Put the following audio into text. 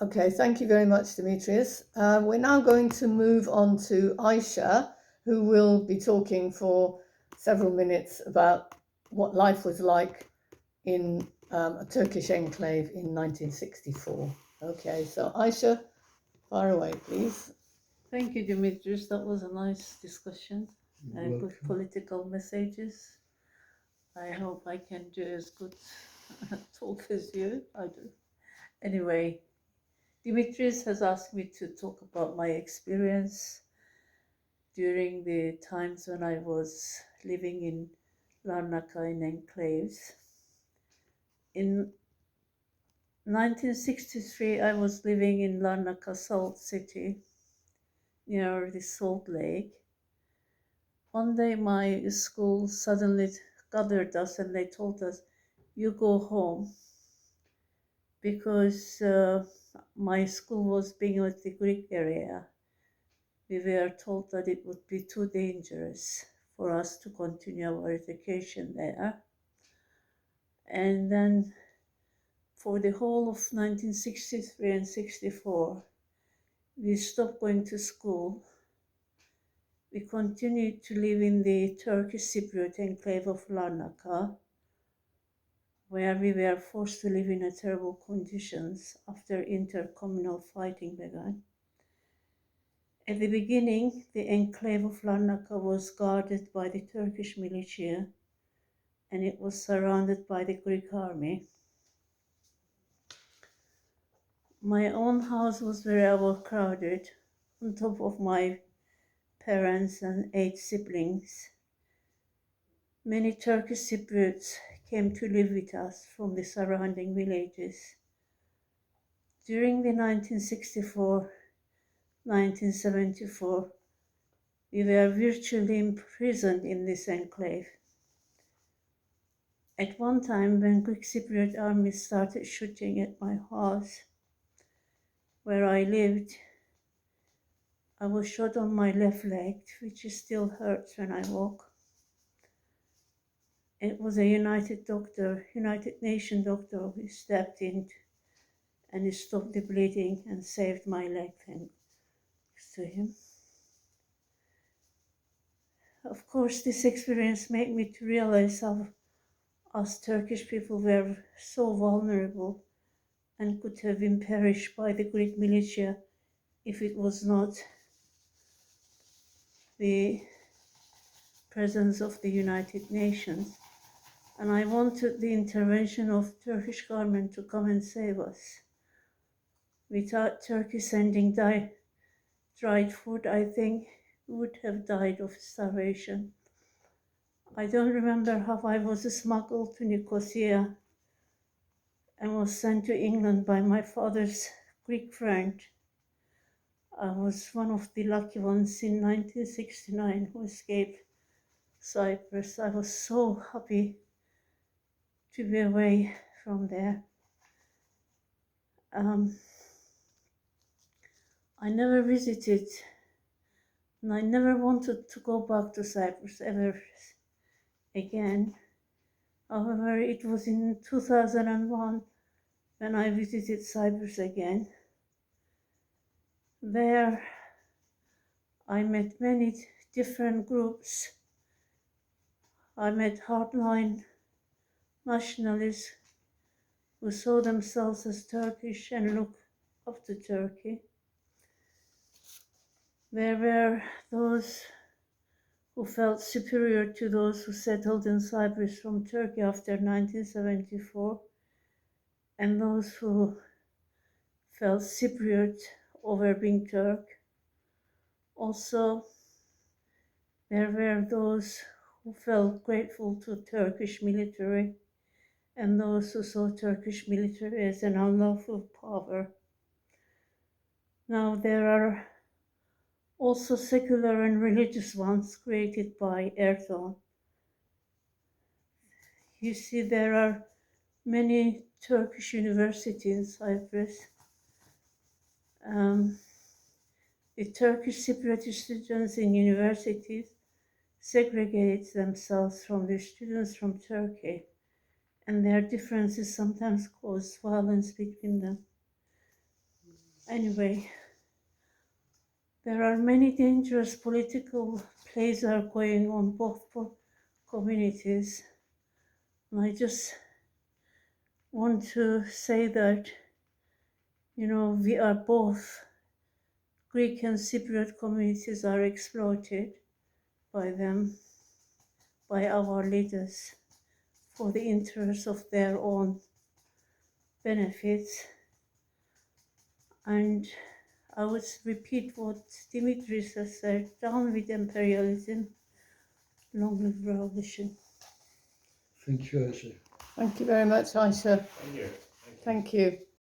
Okay, thank you very much, Demetrius. We're now going to move on to Ayse, who will be talking for several minutes about what life was like in a Turkish enclave in 1964. Okay, so Ayse, far away, please. Thank you, Demetrius. That was a nice discussion. Good political messages. I hope I can do as good talk as you. I do. Anyway, Demetrius has asked me to talk about my experience during the times when I was living in Larnaca in enclaves. In 1963, I was living in Larnaca, Salt City, near the Salt Lake. One day, my school suddenly gathered us and they told us, "You go home," because my school was being at the Greek area. We were told that it would be too dangerous for us to continue our education there. And then for the whole of 1963 and 64, we stopped going to school. We continued to live in the Turkish Cypriot enclave of Larnaca, where we were forced to live in terrible conditions after intercommunal fighting began. At the beginning, the enclave of Larnaca was guarded by the Turkish militia, and it was surrounded by the Greek army. My own house was very overcrowded, on top of my parents and 8 siblings. Many Turkish Cypriots came to live with us from the surrounding villages. During the 1964-1974, we were virtually imprisoned in this enclave. At one time, when Greek Cypriot army started shooting at my house where I lived, I was shot on my left leg, which still hurts when I walk. It was a United Nations doctor who stepped in and he stopped the bleeding and saved my leg, thanks to him. Of course, this experience made me to realize how us Turkish people were so vulnerable and could have been perished by the Greek militia if it was not the presence of the United Nations. And I wanted the intervention of Turkish government to come and save us. Without Turkey sending dried food, I think we would have died of starvation. I don't remember how I was smuggled to Nicosia and was sent to England by my father's Greek friend. I was one of the lucky ones in 1969 who escaped Cyprus. I was so happy to be away from there. I never visited and I never wanted to go back to Cyprus ever again. However, it was in 2001 when I visited Cyprus again. There I met many different groups. I met hardline nationalists who saw themselves as Turkish and looked up to Turkey. There were those who felt superior to those who settled in Cyprus from Turkey after 1974, and those who felt Cypriot over being Turk. Also, there were those who felt grateful to Turkish military and those who saw Turkish military as an unlawful power. Now there are also secular and religious ones created by Erdogan. You see, there are many Turkish universities in Cyprus. The Turkish Cypriot students in universities segregate themselves from the students from Turkey, and their differences sometimes cause violence between them. Anyway, there are many dangerous political plays are going on both communities. And I just want to say that, we are both, Greek and Cypriot communities are exploited by them, by our leaders, for the interests of their own benefits. And I would repeat what Dimitris has said, down with imperialism, long live revolution. Thank you, Ayse. Thank you very much, Ayse. Thank you. Thank you.